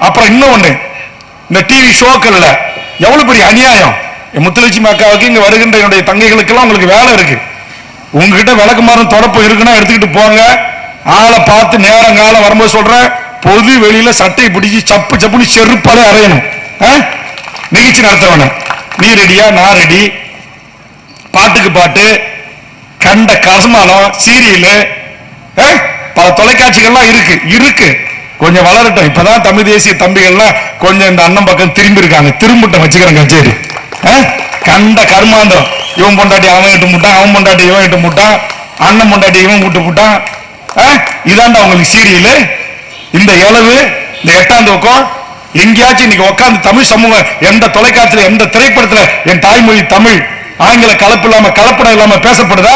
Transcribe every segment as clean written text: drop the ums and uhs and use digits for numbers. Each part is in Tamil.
அப்புறம் இன்னொன்னு, இந்த டிவி ஷோக்கள்ல எவ்வளவு பெரிய அநியாயம். முத்துலட்சுமி அக்காவுக்கு இங்க வருகின்ற என்னுடைய தங்கைகளுக்கெல்லாம் உங்களுக்கு வேலை இருக்கு. உங்ககிட்ட விளக்குமாறும் தொடப்பு இருக்குன்னா எடுத்துக்கிட்டு போங்க. ஆளை பார்த்து நேரம் காலம் வரும்போது சொல்ற, பொது வெளியில சட்டையை பிடிச்சி சப்பு சப்புன்னு செருப்பாலே அறையணும். நிகழ்ச்சி நடத்துறவன நீ ரெடியா, நான் ரெடி, பாட்டுக்கு பாட்டு, கண்ட கசமானம், சீரியல், பல தொலைக்காட்சிகள்லாம் இருக்கு. கொஞ்சம் வளரட்டும். இப்பதான் தமிழ் தேசிய தம்பிகள்லாம் கொஞ்சம் இந்த அண்ணன் பக்கம் திரும்பி இருக்காங்க. திரும்பிட்ட வச்சுக்கிறேன் கச்சேரி. கண்ட கர்மாந்தம், இவன் பொண்டாட்டி அவன் இட்டு முட்டான், அவன் பொண்டாட்டி இவன் இட்டு முட்டான், அண்ணன் பொண்டாட்டி இவன் விட்டு முட்டான். இதாண்டா உங்களுக்கு சீரியல். இந்த இளவு, இந்த 8ஆம் துவக்கம் எங்கேயாச்சும் இன்னைக்கு உட்காந்து தமிழ் சமூகம் எந்த தொலைக்காட்சியில எந்த திரைப்படத்துல என் தாய்மொழி தமிழ் ஆங்கில கலப்பு இல்லாம கலப்படம் இல்லாம பேசப்படுதா?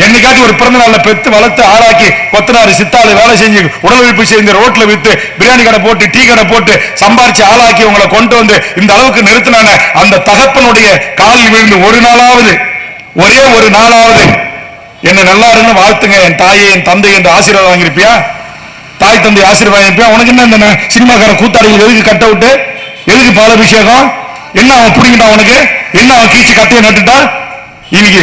என்னைக்காச்சும் ஒரு பிறந்த நாள்ல பெத்து வளர்த்து ஆளாக்கி கொத்தனாரு சித்தாளு வேலை செஞ்சு உடலுழைப்பு செஞ்சு ரோட்ல வித்து பிரியாணி கடை போட்டு டீ கடை போட்டு சம்பாரிச்சு ஆளாக்கி உங்களை கொண்டு வந்து இந்த அளவுக்கு நிறுத்தினாங்க. அந்த தகப்பனுடைய காலில் விழுந்து ஒரு நாளாவது, ஒரே ஒரு நாளாவது என்ன நல்லா இருந்து வாழ்த்துங்க என் தாயை என் தந்தை என்று ஆசீர்வாதம் வாங்கியிருப்பியா? தாய் தந்தை ஆசீர்வாதம் வாங்கியிருப்பியா? உனக்கு என்ன இந்த சினிமாக்கார கூத்தாடிகள் எதுக்கு கட்ட விட்டு, எதுக்கு பாலாபிஷேகம்? என்ன அவன் பிடிக்கிட்டான் உனக்கு? என்ன அவன் கீச்சு கட்டையை நட்டுட்டா? இன்னைக்கு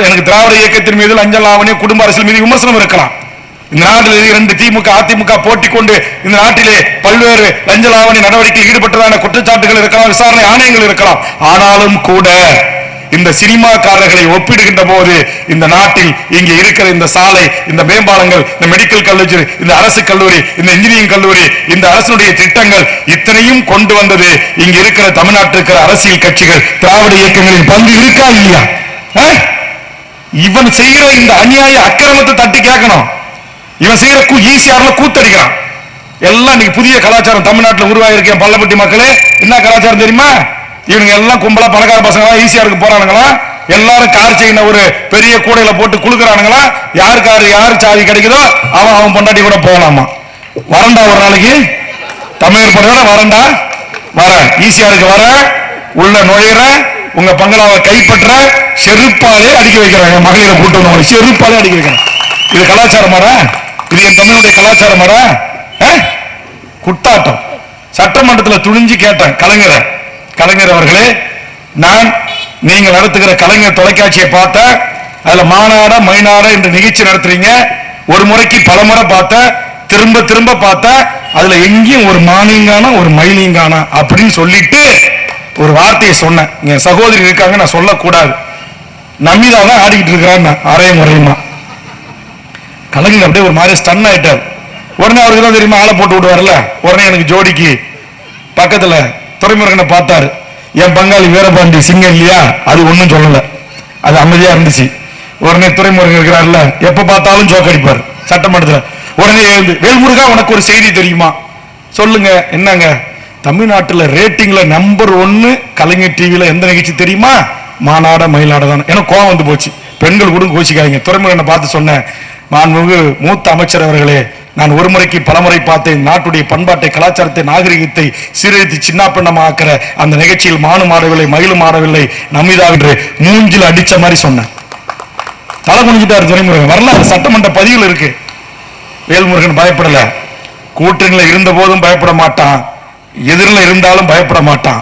எனக்கு திராவிட இயக்கத்தின் மீது லஞ்ச லாவணி குடும்ப அரசியல் மீது விமர்சனம் இருக்கலாம். இந்த நாட்டில் 2 திமுக அதிமுக போட்டி கொண்டு இந்த நாட்டிலே பல்வேறு லஞ்ச லாவணி நடவடிக்கையில் ஈடுபட்டதான குற்றச்சாட்டுகள் இருக்கலாம், விசாரணை ஆணையங்கள் இருக்கலாம். ஆனாலும் கூட இந்த சினிமாக்காரர்களை ஒப்பிடுகின்ற போது இந்த நாட்டில் இங்கே இருக்கிற இந்த சாலை, இந்த மேம்பாலங்கள், இந்த மெடிக்கல் கல்லூரி, இந்த அரசு கல்லூரி, இந்த இன்ஜினியரிங் கல்லூரி, இந்த அரசுடைய திட்டங்கள் இத்தனையும் கொண்டு வந்தது இங்க இருக்கிற தமிழ்நாட்டில் இருக்கிற அரசியல் கட்சிகள், திராவிட இயக்கங்களின் பங்கு இருக்கா இல்லையா? இவன் செய்யற இந்த அநியாய அக்கிரமத்தை தட்டி கேட்கணும். இவன் செய்யற ஈசிஆர்ல கூத்தடிக்கிறான். எல்லாம் இன்னைக்கு புதிய கலாச்சாரம் தமிழ்நாட்டில் உருவாயிருக்கேன். பள்ளப்பட்டி மக்களே, என்ன கலாச்சாரம் தெரியுமா? இவங்க எல்லாம் கும்பலா பணக்கார பசங்களா ஈசிஆருக்கு போறானுங்களா? எல்லாரும் கார் செயின ஒரு பெரிய கூடையில போட்டு குளுக்குறானுங்களா? யார் சாதி கிடைக்குதோ அவன் பொண்டாட்டி கூட போகலாமா? வரண்டா ஒரு நாளைக்கு தமிழர் படுகிற வரண்டா, வர ஈசிஆருக்கு வர, உள்ள நுழையிற, உங்க பங்களாவை கைப்பற்ற, செருப்பாலே அடிக்க வைக்கிறாங்க. மகளிரை கூட்டு வந்து செருப்பாலே அடிக்க வைக்கிறாங்க. இது கலாச்சாரமாடா? இது என் தமிழுடைய கலாச்சாரமாடா? குட்டாட்டம். சட்டமன்றத்தில் துணிஞ்சு கேட்டேன் கலைஞர் அவர்களே, நான் நீங்கள் நடத்துகிற கலைஞர் தொலைக்காட்சியை பார்த்த, அதுல மாநாட மைநாட என்ற நிகழ்ச்சி நடத்துறீங்க. ஒரு முறைக்கு பல முறை பார்த்த, திரும்ப பார்த்த, அதுல எங்கேயும் ஒரு மானிங்கானா ஒரு மயிலிங்கானா அப்படின்னு சொல்லிட்டு ஒரு வார்த்தையை சொன்னேன். என் சகோதரி இருக்காங்க, நான் சொல்லக்கூடாது. நம்பிதா தான் ஆடிக்கிட்டு இருக்கிறான்னு அரையும் முறையுமா. கலைஞர் அப்படியே ஒரு மாதிரி ஸ்டன் ஆயிட்டார். உடனே அவருக்கு தான் தெரியுமா ஆளை போட்டு விடுவார்ல. உடனே எனக்கு ஜோடிக்கு பக்கத்துல துரைமுருகனை பார்த்தாரு. என் பங்காளி வீரபாண்டி சிங்கம் இல்லையா, அது ஒன்னும் சொல்லல, அது அமைதியா இருந்துச்சு. உடனே துரைமுருகன் இருக்கிறார்ல, எப்ப பார்த்தாலும் ஜோக் அடிப்பார் சட்டமன்றத்தில். உடனே எழுந்து, வேல்முருகா உனக்கு ஒரு செய்தி தெரியுமா? சொல்லுங்க. என்னங்க? தமிழ்நாட்டில் ரேட்டிங்ல நம்பர் 1 கலைஞர் டிவியில எந்த நிகழ்ச்சி தெரியுமா? மாநாட மயிலாட தான். எனக்கு கோவம் வந்து போச்சு. பெண்கள் கூட கோச்சிக்காதீங்க. துரைமுருகனை பார்த்து சொன்னேன், மாண்புமிகு மூத்த அமைச்சர் அவர்களே, நான் ஒரு முறைக்கு பலமுறை பார்த்தேன். நாட்டுடைய பண்பாட்டை, கலாச்சாரத்தை, நாகரிகத்தை சீரழித்து சின்னாப்பண்ணமாக்கிற அந்த நிகழ்ச்சியில் மானு மாறவில்லை, மயிலும் மாறவில்லை, நமிதா என்று மூஞ்சில் அடிச்ச மாதிரி சொன்னேன். தலை குனிஞ்சிட்டாரு துரைமுருகன். வரலாறு சட்டமன்ற பதிவில் இருக்கு. வேல்முருகன் பயப்படல. கூட்டணியில் இருந்த போதும் பயப்பட மாட்டான், எதிரில் இருந்தாலும் பயப்பட மாட்டான்.